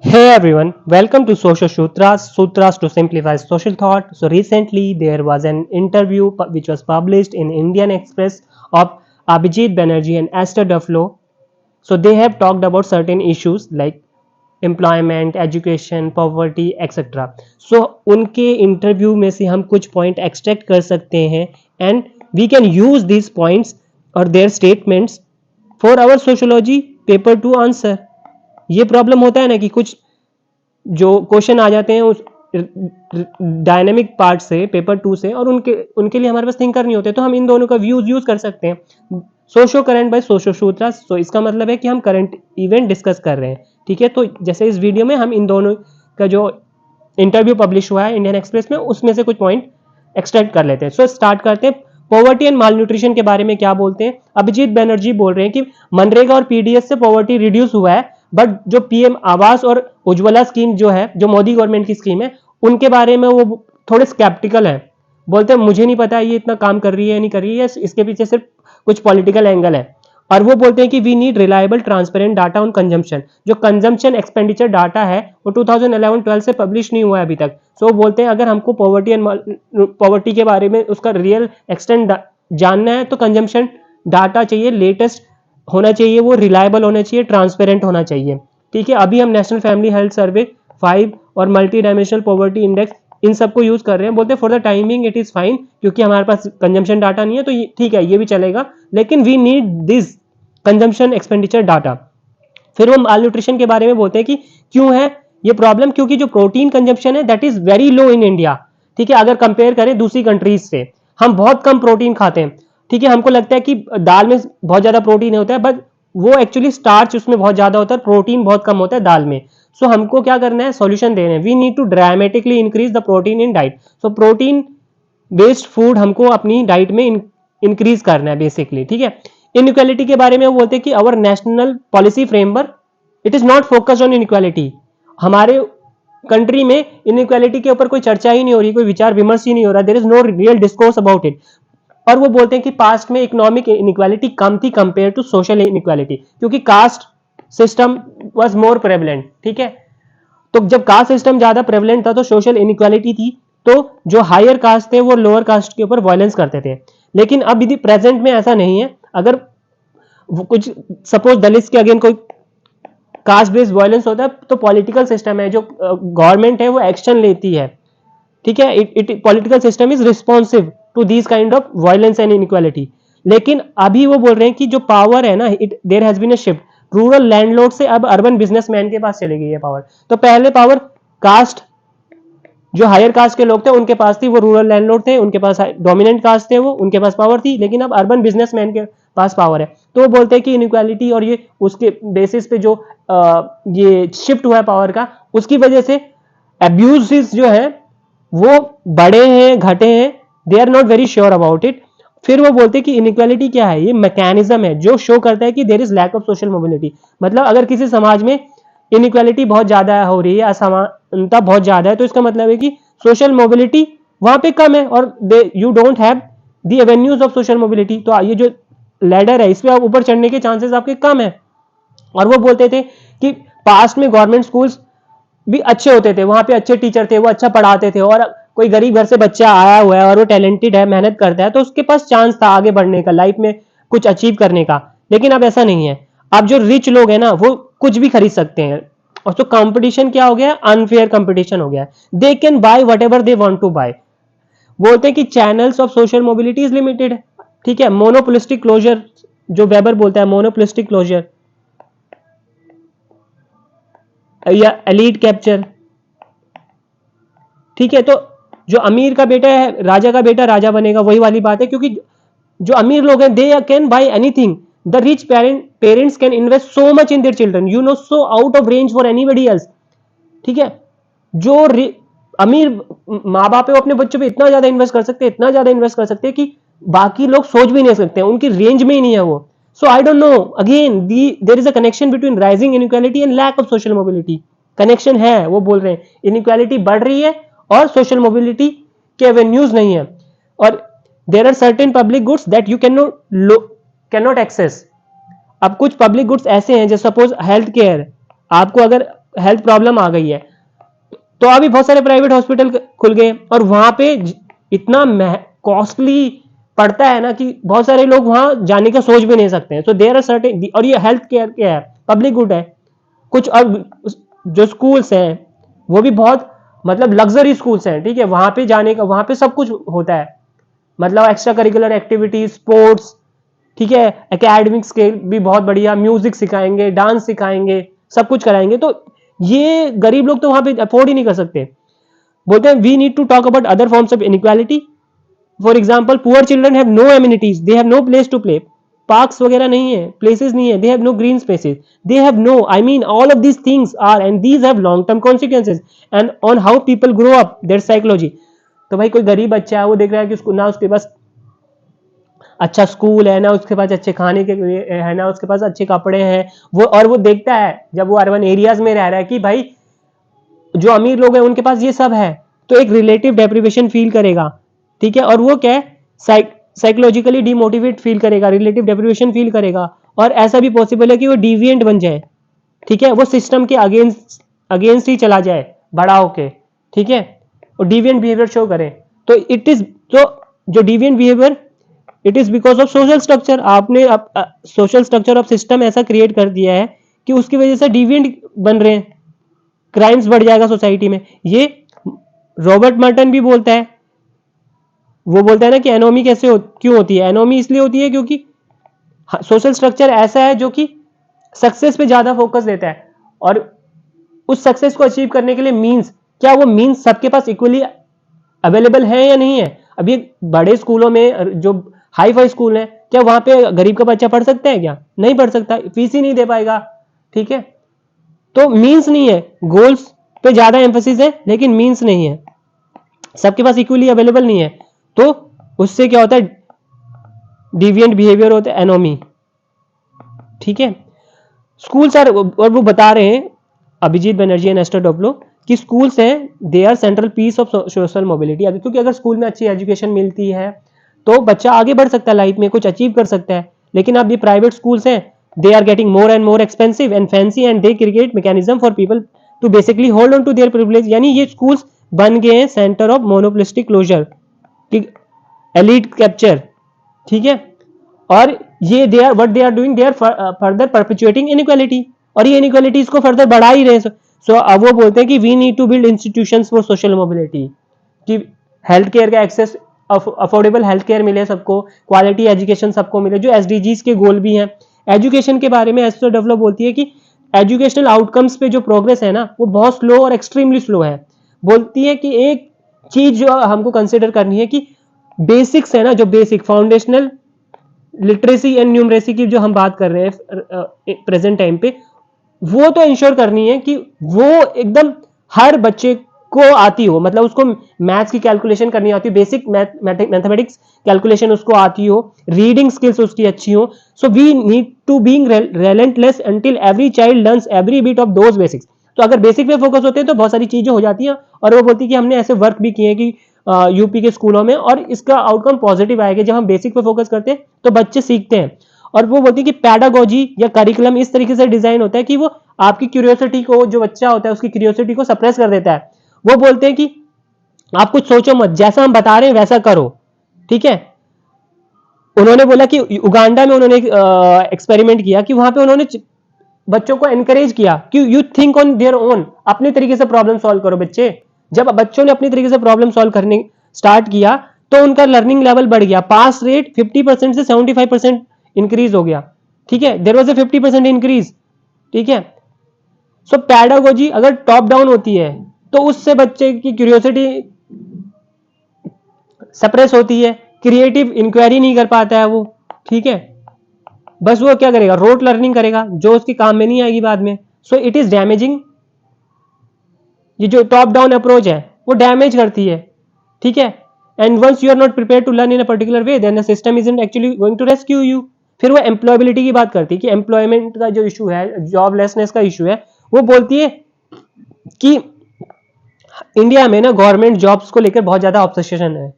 Hey everyone, welcome to Social Sutras to simplify social thought. So recently there was an interview which was published in Indian Express of Abhijit Banerjee and Esther Duflo. So they have talked about certain issues like employment, education, poverty, etc. So उनके interview में से हम कुछ point extract कर सकते हैं and we can use this points और their statements for our sociology paper to answer. ये प्रॉब्लम होता है ना कि कुछ जो क्वेश्चन आ जाते हैं उस डायनेमिक पार्ट से पेपर टू से और उनके उनके लिए हमारे पास थिंकर नहीं होते, तो हम इन दोनों का व्यूज यूज कर सकते हैं. सोशो करंट बाय सोशो सूत्रा. तो इसका मतलब है कि हम करंट इवेंट डिस्कस कर रहे हैं. ठीक है, तो जैसे इस वीडियो में हम इन दोनों का जो इंटरव्यू पब्लिश हुआ है इंडियन एक्सप्रेस में उसमें से कुछ पॉइंट एक्सट्रैक्ट कर लेते हैं. सो स्टार्ट करते हैं. पॉवर्टी एंड माल न्यूट्रिशन के बारे में क्या बोलते हैं. अभिजीत बनर्जी बोल रहे हैं कि मनरेगा और पीडीएस से पॉवर्टी रिड्यूस हुआ है, बट जो पीएम आवास और उज्ज्वला स्कीम जो है, जो मोदी गवर्नमेंट की स्कीम है, उनके बारे में वो थोड़े स्केप्टिकल है. बोलते हैं मुझे नहीं पता ये इतना काम कर रही है या नहीं कर रही है, इसके पीछे सिर्फ कुछ पॉलिटिकल एंगल है. और वो बोलते हैं कि we need reliable transparent data on consumption. जो कंजम्पशन एक्सपेंडिचर डाटा है वो 2011-12 से पब्लिश नहीं हुआ है अभी तक. सो वो बोलते हैं अगर हमको पॉवर्टी के बारे में उसका रियल एक्सटेंट जानना है तो कंजम्पशन डाटा चाहिए, लेटेस्ट होना चाहिए, वो रिलायबल होना चाहिए, ट्रांसपेरेंट होना चाहिए. ठीक है, अभी हम नेशनल फैमिली हेल्थ सर्वे 5 और मल्टी डायमेंशनल पॉवर्टी इंडेक्स इन सबको यूज कर रहे हैं. बोलते हैं for the timing it is fine, क्योंकि हमारे पास कंजम्पशन डाटा नहीं है तो ठीक है, ये भी चलेगा, लेकिन we need this consumption expenditure data. फिर वो माल न्यूट्रिशन के बारे में बोलते हैं कि क्यों है ये प्रॉब्लम, क्योंकि जो प्रोटीन कंजम्पशन है that is very low in India. ठीक है, अगर कंपेयर करें दूसरी कंट्रीज से, हम बहुत कम प्रोटीन खाते हैं. ठीक है, हमको लगता है कि दाल में बहुत ज्यादा प्रोटीन होता है, बट वो एक्चुअली स्टार्च उसमें बहुत ज्यादा होता है, प्रोटीन बहुत कम होता है दाल में. सो हमको क्या करना है, सॉल्यूशन देना है. We need to dramatically increase the protein in diet. So protein based food हमको अपनी डाइट में इंक्रीज करना है बेसिकली. ठीक है, इनइक्वालिटी के बारे में वो बोलते हैं कि our national policy framework it is not focused on inequality. हमारे कंट्री में इनइक्वालिटी के ऊपर कोई चर्चा ही नहीं हो रही, कोई विचार विमर्श ही नहीं हो रहा. There is no real discourse about it. और वो बोलते हैं कि पास्ट में इकोनॉमिक इनइक्वालिटी कम थी कंपेयर टू सोशल इनइक्वालिटी, क्योंकि caste system was more prevalent. ठीक है, तो जब कास्ट सिस्टम ज्यादा प्रेवलेंट था तो सोशल इनइक्वालिटी थी, तो जो हायर कास्ट थे वो लोअर कास्ट के ऊपर वायलेंस करते थे. लेकिन अब यदि प्रेजेंट में ऐसा नहीं है, अगर कुछ सपोज दलित के अगेन कोई कास्ट बेस्ड वायलेंस होता है तो पॉलिटिकल सिस्टम है, जो गवर्नमेंट है वो एक्शन लेती है. ठीक है, it political system is responsive to this kind of violence and inequality. लेकिन अभी वो बोल रहे हैं कि जो पावर है ना, it there has been a shift. Rural landlord से अब अर्बन बिजनेसमैन के पास चली गई है पावर. तो पहले पावर कास्ट, जो हायर कास्ट के लोग थे उनके पास थी, वो रूरल लैंडलॉर्ड थे, उनके पास डोमिनेंट कास्ट थे, वो उनके पास पावर थी. लेकिन अब अर्बन बिजनेसमैन के पास पावर है. तो वो बोलते हैं कि इनइक्वालिटी और ये उसके बेसिस पे जो ये शिफ्ट हुआ है पावर का, उसकी वजह से अब्यूज जो है वो बढ़े हैं, घटे हैं, they are not very sure about it. फिर वो बोलते हैं कि इनइक्वालिटी क्या है, ये मैकेनिज्म है जो शो करता है कि there is lack of social mobility. मतलब अगर किसी समाज में इनइक्वालिटी बहुत ज्यादा हो रही है, असमानता बहुत ज्यादा है, तो इसका मतलब है कि सोशल मोबिलिटी वहां पे कम है और you don't have the avenues of social mobility. तो ये जो लैडर है इस पे आप ऊपर चढ़ने के चांसेस आपके कम है. और वो बोलते थे कि पास्ट में गवर्नमेंट स्कूल्स भी अच्छे होते थे, वहां पे अच्छे टीचर थे, वो अच्छा पढ़ाते थे, और कोई गरीब घर से बच्चा आया हुआ है और वो टैलेंटेड है, मेहनत करता है, तो उसके पास चांस था आगे बढ़ने का, लाइफ में कुछ अचीव करने का. लेकिन अब ऐसा नहीं है. अब जो रिच लोग हैं ना वो कुछ भी खरीद सकते हैं, और तो कंपटीशन क्या हो गया, अनफेयर कंपटीशन हो गया. They can buy whatever they want to buy. बोलते हैं कि channels of social mobility is limited. ठीक है, मोनोपोलिस्टिक क्लोजर, जो वेबर बोलता है मोनोपोलिस्टिक क्लोजर या एलीट कैप्चर. ठीक है, तो जो अमीर का बेटा है, राजा का बेटा राजा बनेगा, वही वाली बात है, क्योंकि जो अमीर लोग हैं दे can bye anything. The rich parents can invest so much in their children, you know, so out of range for anybody else. ठीक है, जो अमीर माँ बाप है वो अपने बच्चों पे इतना ज्यादा इन्वेस्ट कर सकते हैं, इतना ज्यादा इन्वेस्ट कर सकते हैं कि बाकी लोग सोच भी नहीं सकते, उनकी रेंज में ही नहीं है वो. So I don't know, again there is a connection between rising inequality and lack of social mobility. Connection है, वो बोल रहे हैं इनइक्वालिटी बढ़ रही है और सोशल मोबिलिटी के एवेन्यूज नहीं है. और there are certain public goods that you can not access. अब कुछ पब्लिक गुड्स ऐसे हैं, जैसे सपोज हेल्थ केयर. आपको अगर हेल्थ प्रॉब्लम आ गई है, तो अभी बहुत सारे प्राइवेट हॉस्पिटल खुल गए और वहां पे इतना कॉस्टली पड़ता है ना कि बहुत सारे लोग वहां जाने का सोच भी नहीं सकते हैं। सो देयर आर सर्टेन, और ये हेल्थ केयर क्या है, पब्लिक गुड है। कुछ अब जो स्कूल्स हैं वो भी बहुत मतलब लग्जरी स्कूल्स हैं, ठीक है, वहां पे जाने का, वहां पे सब कुछ होता है, मतलब एक्स्ट्रा करिकुलर एक्टिविटीज, स्पोर्ट्स, ठीक है, एकेडमिक्स के भी बहुत बढ़िया, म्यूजिक सिखाएंगे, डांस सिखाएंगे, सब कुछ कराएंगे। तो ये गरीब लोग तो वहां पे अफोर्ड ही नहीं कर सकते। बोलते हैं we need to talk about other forms of inequality. For example poor children have no amenities, they have no place to play, parks वगैरह नहीं है, प्लेसेस नहीं है, they have no green spaces, they have no, I mean all of these things are and these have long term consequences and on how people grow up, their psychology. तो भाई कोई गरीब बच्चा है, वो देख रहा है कि उसको ना उसके पास अच्छा स्कूल है, ना उसके पास अच्छे खाने के है, ना उसके पास अच्छे कपड़े हैं, वो, और वो देखता है जब वो अर्बन एरियाज में रह रहा है कि भाई जो अमीर लोग हैं उनके पास ये सब है, तो एक रिलेटिव डेप्रिवेशन फील करेगा, ठीक है, और वो क्या है, साइकोलॉजिकली डिमोटिवेट फील करेगा, रिलेटिव डेप्रिवेशन फील करेगा, और ऐसा भी पॉसिबल है कि वो डिविएंट बन जाए, ठीक है, वो सिस्टम के अगेंस्ट अगेंस्ट ही चला जाए बड़ा होके, ठीक है, और डिविएंट बिहेवियर शो करे। तो इट इज, तो जो deviant behaviour, it is because of social structure. आपने सोशल स्ट्रक्चर ऑफ सिस्टम ऐसा क्रिएट कर दिया है कि उसकी वजह से डिविएंट बन रहे हैं, क्राइम्स बढ़ जाएगा सोसाइटी में। ये रॉबर्ट मर्टन भी बोलता है, वो बोलता है ना कि एनोमी क्यों होती है, एनोमी इसलिए होती है क्योंकि सोशल स्ट्रक्चर ऐसा है जो कि सक्सेस पे ज्यादा फोकस देता है, और उस सक्सेस को अचीव करने के लिए मींस, क्या वो मींस सबके पास इक्वली अवेलेबल है या नहीं है। अभी बड़े स्कूलों में, जो हाई फाई स्कूल है, क्या वहां पे गरीब का बच्चा पढ़ सकता है क्या, नहीं पढ़ सकता, फीस ही नहीं दे पाएगा, ठीक है। तो मींस नहीं है, गोल्स पे ज्यादा एम्फोसिस है लेकिन मींस नहीं है, सबके पास इक्वली अवेलेबल नहीं है, तो उससे क्या होता है, डिविएंट बिहेवियर होता है, एनोमी, ठीक है। स्कूल्स आर, और वो बता रहे हैं Abhijit Banerjee and Esther Duflo कि स्कूल्स हैं, they are central piece of social mobility. क्योंकि अगर स्कूल में अच्छी एजुकेशन मिलती है तो बच्चा आगे बढ़ सकता है, लाइफ में कुछ अचीव कर सकता है। लेकिन अब ये प्राइवेट स्कूल्स हैं, they are getting more and more expensive and fancy and they create mechanism for people to basically hold on to their privilege. यानी ये स्कूल्स बन गए हैं centre of monopolistic closure, elite capture, ठीक है। और ये they are what they are doing, they are further perpetuating inequality, और ये इनइक्वालिटीज को फर्दर बढ़ा ही रहे। सो अब वो बोलते हैं कि we need to build institutions for social mobility, कि हेल्थ केयर का एक्सेस, अफोर्डेबल हेल्थ केयर मिले सबको, क्वालिटी एजुकेशन सबको मिले, जो एसडीजीज के गोल भी हैं। एजुकेशन के बारे में एस्टर डेवलप बोलती है कि एजुकेशनल आउटकम्स पे जो प्रोग्रेस है ना वो बहुत स्लो और एक्सट्रीमली स्लो है। बोलती है कि एक चीज जो हमको कंसिडर करनी है कि बेसिक्स है ना, जो basic foundational literacy and numeracy की जो हम बात कर रहे हैं प्रेजेंट टाइम पे, वो तो इंश्योर करनी है कि वो एकदम हर बच्चे को आती हो, मतलब उसको मैथ्स की कैलकुलेशन करनी आती हो, बेसिक मैथमेटिक्स कैलकुलेशन उसको आती हो, रीडिंग स्किल्स उसकी अच्छी हो। So we need to being relentless until every child learns every bit of those basics. तो अगर बेसिक पे फोकस होते हैं तो बहुत सारी चीजें हो जाती हैं। और वो बोलती है कि हमने ऐसे वर्क भी किए हैं कि यूपी के स्कूलों में, और इसका आउटकम पॉजिटिव आएगा। जब हम बेसिक पे फोकस करते हैं तो बच्चे सीखते हैं। और वो बोलती है कि पैडागोजी या करिकुलम इस तरीके से डिजाइन होता है कि वो आपकी क्यूरियोसिटी को, जो बच्चा होता है उसकी क्यूरियोसिटी को सप्रेस कर देता है। वो बोलते हैं कि आप कुछ सोचो मत, जैसा हम बता रहे हैं वैसा करो, ठीक है। उन्होंने बोला कि उगांडा में उन्होंने एक्सपेरिमेंट किया कि वहां पे उन्होंने बच्चों को एनकरेज किया कि you think on their own, अपने तरीके से प्रॉब्लम सॉल्व करो बच्चे। जब बच्चों ने अपनी तरीके से प्रॉब्लम सॉल्व करने स्टार्ट किया तो उनका लर्निंग लेवल बढ़ गया, पास रेट 50% से 75% इंक्रीज हो गया, ठीक है। देयर वाज अ 50% इंक्रीज, ठीक है। सो पैडागोजी अगर टॉप डाउन होती है तो उससे बच्चे की क्यूरियोसिटी सप्रेस होती है, क्रिएटिव इंक्वायरी नहीं कर पाता है वो, ठीक है। बस वो क्या करेगा, रोट लर्निंग करेगा जो उसके काम में नहीं आएगी बाद में। सो इट इज डैमेजिंग, ये जो टॉप डाउन अप्रोच है वो डैमेज करती है, ठीक है। And once you are not prepare to learn in a particular way then the system isn't actually going to rescue you. फिर वो एम्प्लॉयबिलिटी की बात करती है कि एम्प्लॉयमेंट का जो इशू है, जॉबलेसनेस का इशू है, वो बोलती है कि इंडिया में ना गवर्नमेंट जॉब्स को लेकर बहुत ज्यादा ऑब्सेशन है,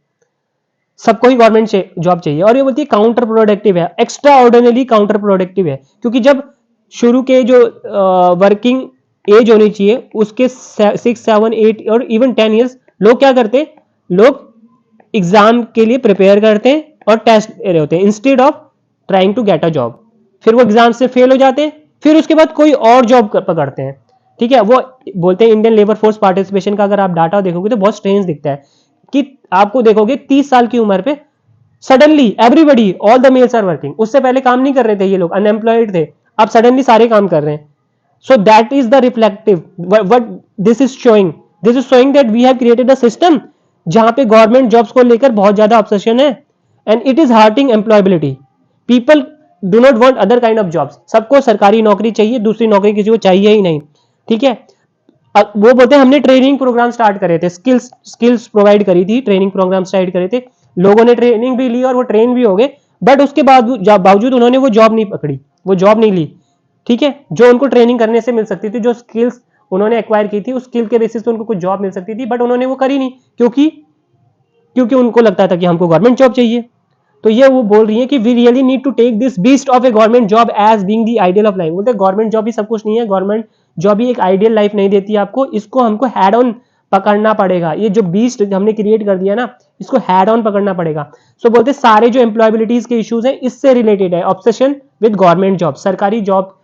सबको ही गवर्नमेंट जॉब चाहिए। और ये बोलती है काउंटर प्रोडक्टिव है, एक्स्ट्रा ऑर्डिनरी काउंटर प्रोडक्टिव है। क्योंकि जब शुरू के जो वर्किंग एज होनी चाहिए उसके 6, 7, 8 और इवन 10 ईयर्स लोग क्या करते हैं, लोग एग्जाम के लिए प्रिपेयर करते हैं और टेस्ट दे रहे होते हैं instead of trying to get a job. फिर वो एग्जाम से फेल हो जाते हैं, फिर उसके बाद कोई और जॉब पकड़ते हैं। ठीक है, वो बोलते हैं इंडियन लेबर फोर्स पार्टिसिपेशन का अगर आप डाटा देखोगे तो बहुत स्ट्रेंज दिखता है कि आपको देखोगे 30 साल की उम्र पे suddenly everybody all the males are working. उससे पहले काम नहीं कर रहे थे ये लोग, अनएम्प्लॉयड थे, अब सडनली सारे काम कर रहे हैं। So that is the reflective what this is showing, this is showing that we have created a system जहां पे गवर्नमेंट जॉब्स को लेकर बहुत ज्यादा ऑब्सेशन है and it is hurting employability. People do not want other kind of jobs, सबको सरकारी नौकरी चाहिए, दूसरी नौकरी किसी को चाहिए ही नहीं। ठीक है, वो बोलते हैं हमने ट्रेनिंग प्रोग्राम स्टार्ट करे थे, स्किल्स प्रोवाइड करी थी, ट्रेनिंग प्रोग्राम स्टार्ट करे थे, लोगों ने ट्रेनिंग भी ली और वो ट्रेन भी हो गए, बट उसके बावजूद उन्होंने वो जॉब नहीं पकड़ी, वो जॉब नहीं ली। ठीक है, जो उनको ट्रेनिंग करने से मिल सकती थी, जो स्किल्स उन्होंने एक्वायर की थी उस स्किल के बेसिस पे उनको कुछ जॉब मिल सकती थी, बट उन्होंने वो करी नहीं क्योंकि उनको लगता था कि हमको गवर्नमेंट जॉब चाहिए। तो ये वो बोल रही है कि we really need to take this beast of a government job as being the ideal of life. बोलते गवर्नमेंट जॉब भी सब कुछ नहीं है, गवर्नमेंट जॉब भी एक आइडियल लाइफ नहीं देती आपको, इसको हमको हेड ऑन पकड़ना पड़ेगा। ये जो बीस्ट हमने क्रिएट कर दिया ना, इसको हेड ऑन पकड़ना पड़ेगा। सो बोलते सारे जो एम्प्लॉयबिलिटीज के इश्यूज हैं इससे रिलेटेड है, ऑब्सेशन विद गवर्नमेंट जॉब, सरकारी जॉब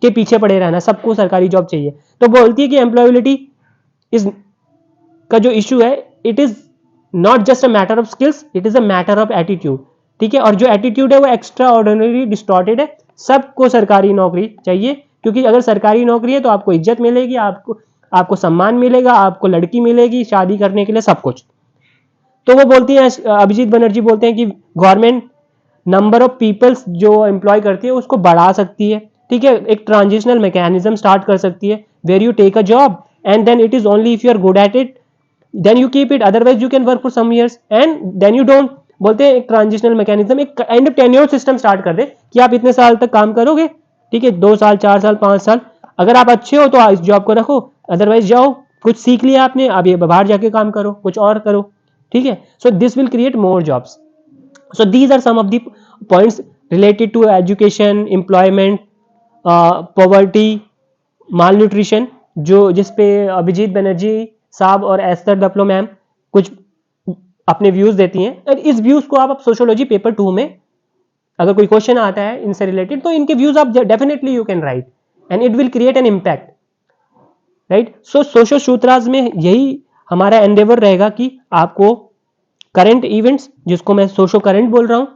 के पीछे पड़े रहना, सबको सरकारी जॉब चाहिए। तो बोलती है कि एम्प्लॉयबिलिटी इज का जो इशू है, it is not just a matter of skills, it is a matter of attitude. ठीक है, और जो एटीट्यूड है वो एक्स्ट्रा ऑर्डिनरी डिस्टॉर्टेड है। सबको सरकारी नौकरी चाहिए, क्योंकि अगर सरकारी नौकरी है तो आपको इज्जत मिलेगी, आपको सम्मान मिलेगा, आपको लड़की मिलेगी शादी करने के लिए, सब कुछ। तो वो बोलती है, अभिजीत बनर्जी बोलते हैं कि गवर्नमेंट नंबर ऑफ पीपल्स जो एम्प्लॉय करती है उसको बढ़ा सकती है। ठीक है, एक ट्रांजिशनल मैकेनिज्म स्टार्ट कर सकती है where you take a job and then it is only if you are good at it then you keep it, otherwise you can work for some years and then you don't. बोलते हैं एक transitional mechanism, एक kind of tenure system start कर दे कि आप इतने साल तक काम करोगे। ठीक है, 2 साल, 4 साल, 5 साल, अगर आप अच्छे हो तो इस जॉब को रखो, अदरवाइज जाओ, कुछ सीख लिया आपने, अब ये बाहर जाके काम करो, कुछ और करो। ठीक है, so this will create more jobs. So these are some of the points related to education, employment, poverty, malnutrition, जो जिस पे अभिजीत बनर्जी साहब और एस्थर डफ्लो मैम कुछ अपने व्यूज देती हैं। और इस व्यूज को आप सोशियोलॉजी पेपर 2 में अगर कोई क्वेश्चन आता है इनसे रिलेटेड तो इनके व्यूज आप definitely you can write and it will create an impact, right. So social सूत्रास में यही हमारा एंडेवर रहेगा कि आपको करंट इवेंट्स, जिसको मैं सोशो करंट बोल रहा हूं,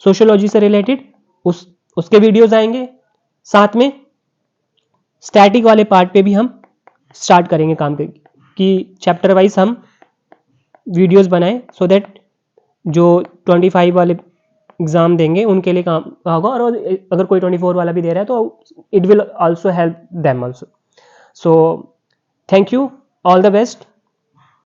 सोशियोलॉजी से रिलेटेड, उसके वीडियोस आएंगे। साथ में स्टैटिक वाले पार्ट पे भी हम स्टार्ट करेंगे काम कि चैप्टर वाइज हम वीडियोस बनाएं, सो दैट जो 25 वाले एग्जाम देंगे उनके लिए काम होगा, और अगर कोई 24 वाला भी दे रहा है तो it will also help them also. So thank you, all the best.